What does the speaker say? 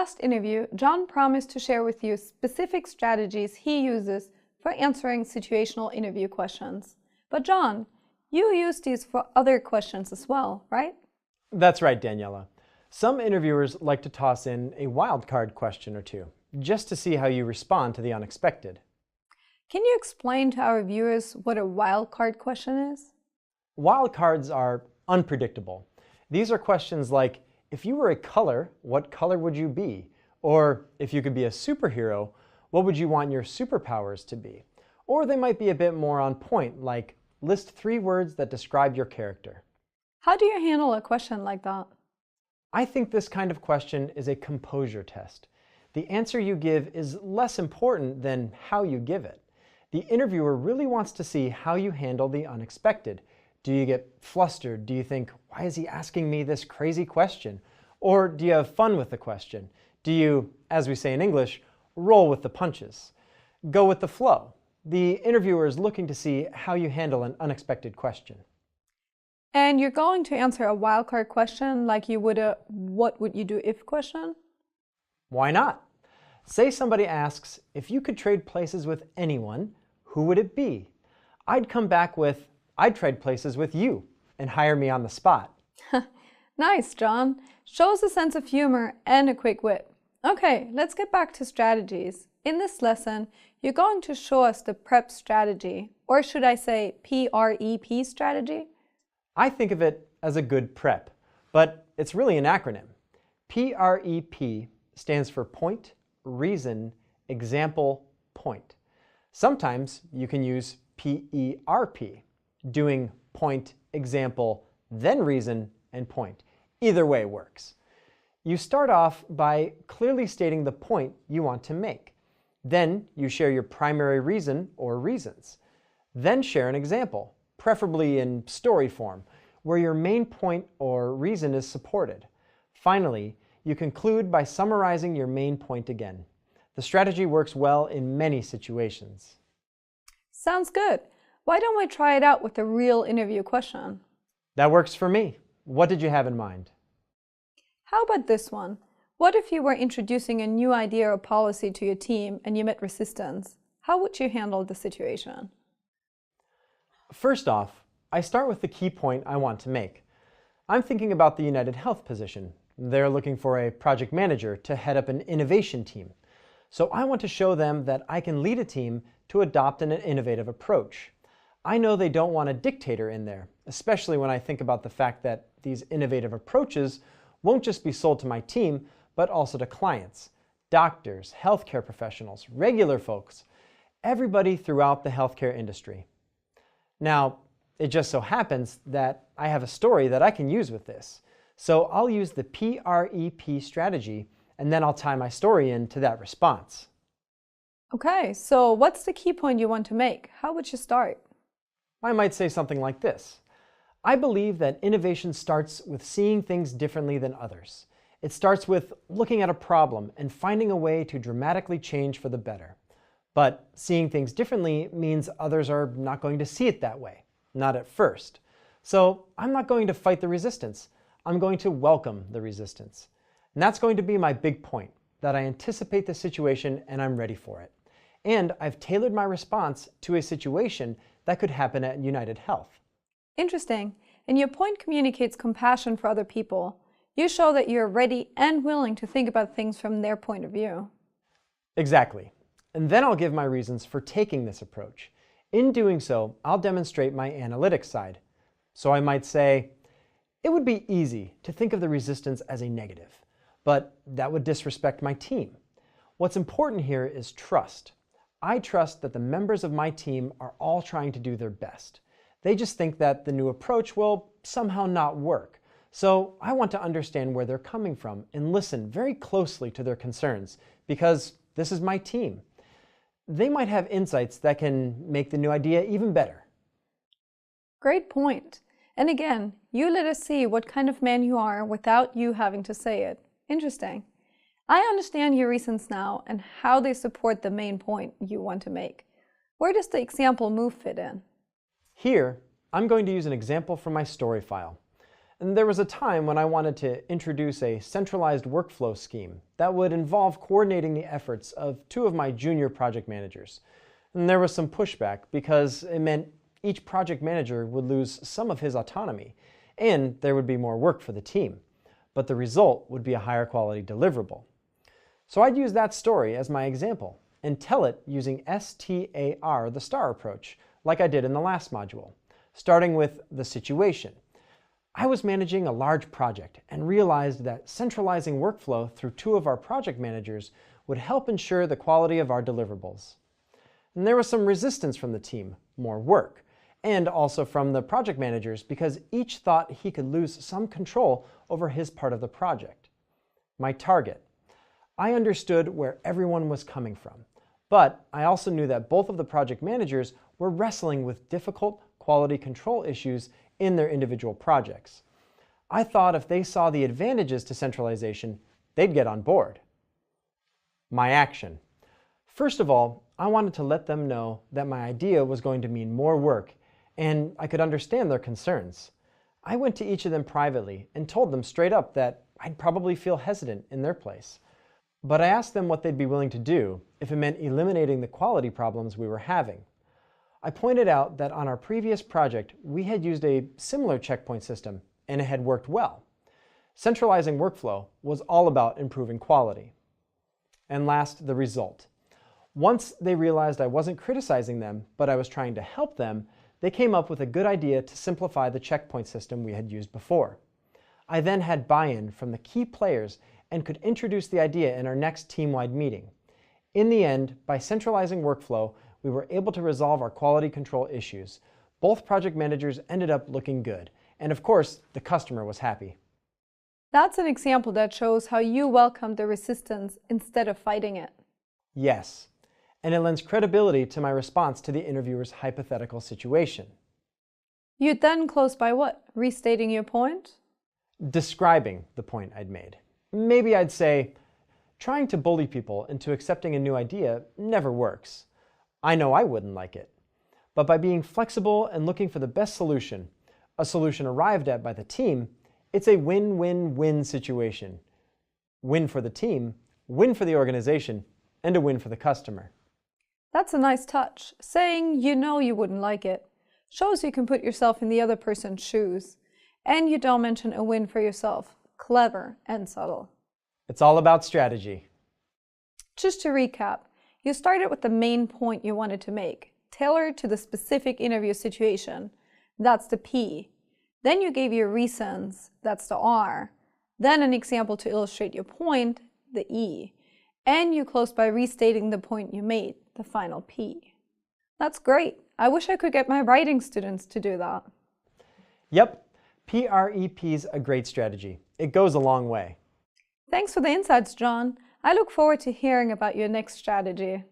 last interview, John promised to share with you specific strategies he uses for answering situational interview questions. But John, you use these for other questions as well, right? That's right, Daniela. Some interviewers like to toss in a wildcard question or two, just to see how you respond to the unexpected. Can you explain to our viewers what a wildcard question is? Wildcards are unpredictable. These are questions like, if you were a color, what color would you be? Or if you could be a superhero, what would you want your superpowers to be? Or they might be a bit more on point, like list 3 words that describe your character. How do you handle a question like that? I think this kind of question is a composure test. The answer you give is less important than how you give it. The interviewer really wants to see how you handle the unexpected. Do you get flustered? Do you think, why is he asking me this crazy question? Or do you have fun with the question? Do you, as we say in English, roll with the punches? Go with the flow. The interviewer is looking to see how you handle an unexpected question. And you're going to answer a wildcard question like you would a what would you do if question? Why not? Say somebody asks, if you could trade places with anyone, who would it be? I'd come back with, I'd trade places with you and hire me on the spot. Nice, John. Shows a sense of humor and a quick wit. Okay, let's get back to strategies. In this lesson, you're going to show us the PrEP strategy, or should I say PREP strategy? I think of it as a good prep, but it's really an acronym. PREP stands for point, reason, example, point. Sometimes you can use PERP, doing point, example, then reason, and point. Either way works. You start off by clearly stating the point you want to make. Then you share your primary reason or reasons. Then share an example, preferably in story form, where your main point or reason is supported. Finally, you conclude by summarizing your main point again. The strategy works well in many situations. Sounds good. Why don't we try it out with a real interview question? That works for me. What did you have in mind? How about this one? What if you were introducing a new idea or policy to your team and you met resistance? How would you handle the situation? First off, I start with the key point I want to make. I'm thinking about the United Health position. They're looking for a project manager to head up an innovation team. So I want to show them that I can lead a team to adopt an innovative approach. I know they don't want a dictator in there, especially when I think about the fact that these innovative approaches won't just be sold to my team, but also to clients, doctors, healthcare professionals, regular folks, everybody throughout the healthcare industry. Now, it just so happens that I have a story that I can use with this. So I'll use the PREP strategy, and then I'll tie my story into that response. Okay, so what's the key point you want to make? How would you start? I might say something like this. I believe that innovation starts with seeing things differently than others. It starts with looking at a problem and finding a way to dramatically change for the better. But seeing things differently means others are not going to see it that way, not at first. So I'm not going to fight the resistance. I'm going to welcome the resistance. And that's going to be my big point, that I anticipate the situation and I'm ready for it. And I've tailored my response to a situation that could happen at United Health. Interesting. And your point communicates compassion for other people. You show that you're ready and willing to think about things from their point of view. Exactly. And then I'll give my reasons for taking this approach. In doing so, I'll demonstrate my analytics side. So I might say, it would be easy to think of the resistance as a negative, but that would disrespect my team. What's important here is trust. I trust that the members of my team are all trying to do their best. They just think that the new approach will somehow not work. So I want to understand where they're coming from and listen very closely to their concerns, because this is my team. They might have insights that can make the new idea even better. Great point. And again, you let us see what kind of man you are without you having to say it. Interesting. I understand your reasons now and how they support the main point you want to make. Where does the example move fit in? Here, I'm going to use an example from my story file. And there was a time when I wanted to introduce a centralized workflow scheme that would involve coordinating the efforts of two of my junior project managers. And there was some pushback because it meant each project manager would lose some of his autonomy, and there would be more work for the team. But the result would be a higher quality deliverable. So I'd use that story as my example and tell it using STAR, the STAR approach, like I did in the last module, starting with the situation. I was managing a large project and realized that centralizing workflow through two of our project managers would help ensure the quality of our deliverables. And there was some resistance from the team, more work, and also from the project managers because each thought he could lose some control over his part of the project. My target. I understood where everyone was coming from, but I also knew that both of the project managers were wrestling with difficult quality control issues in their individual projects. I thought if they saw the advantages to centralization, they'd get on board. My action. First of all, I wanted to let them know that my idea was going to mean more work, and I could understand their concerns. I went to each of them privately and told them straight up that I'd probably feel hesitant in their place. But I asked them what they'd be willing to do if it meant eliminating the quality problems we were having. I pointed out that on our previous project, we had used a similar checkpoint system, and it had worked well. Centralizing workflow was all about improving quality. And last, the result. Once they realized I wasn't criticizing them, but I was trying to help them, they came up with a good idea to simplify the checkpoint system we had used before. I then had buy-in from the key players and could introduce the idea in our next team-wide meeting. In the end, by centralizing workflow, we were able to resolve our quality control issues. Both project managers ended up looking good, and of course, the customer was happy. That's an example that shows how you welcomed the resistance instead of fighting it. Yes, and it lends credibility to my response to the interviewer's hypothetical situation. You'd then close by what? Restating your point? Describing the point I'd made. Maybe I'd say, trying to bully people into accepting a new idea never works. I know I wouldn't like it. But by being flexible and looking for the best solution, a solution arrived at by the team, it's a win-win-win situation. Win for the team, win for the organization, and a win for the customer. That's a nice touch. Saying you know you wouldn't like it shows you can put yourself in the other person's shoes. And you don't mention a win for yourself. Clever and subtle. It's all about strategy. Just to recap, you started with the main point you wanted to make, tailored to the specific interview situation. That's the P. Then you gave your reasons, that's the R. Then an example to illustrate your point, the E. And you closed by restating the point you made, the final P. That's great. I wish I could get my writing students to do that. Yep, PREP's a great strategy. It goes a long way. Thanks for the insights, John. I look forward to hearing about your next strategy.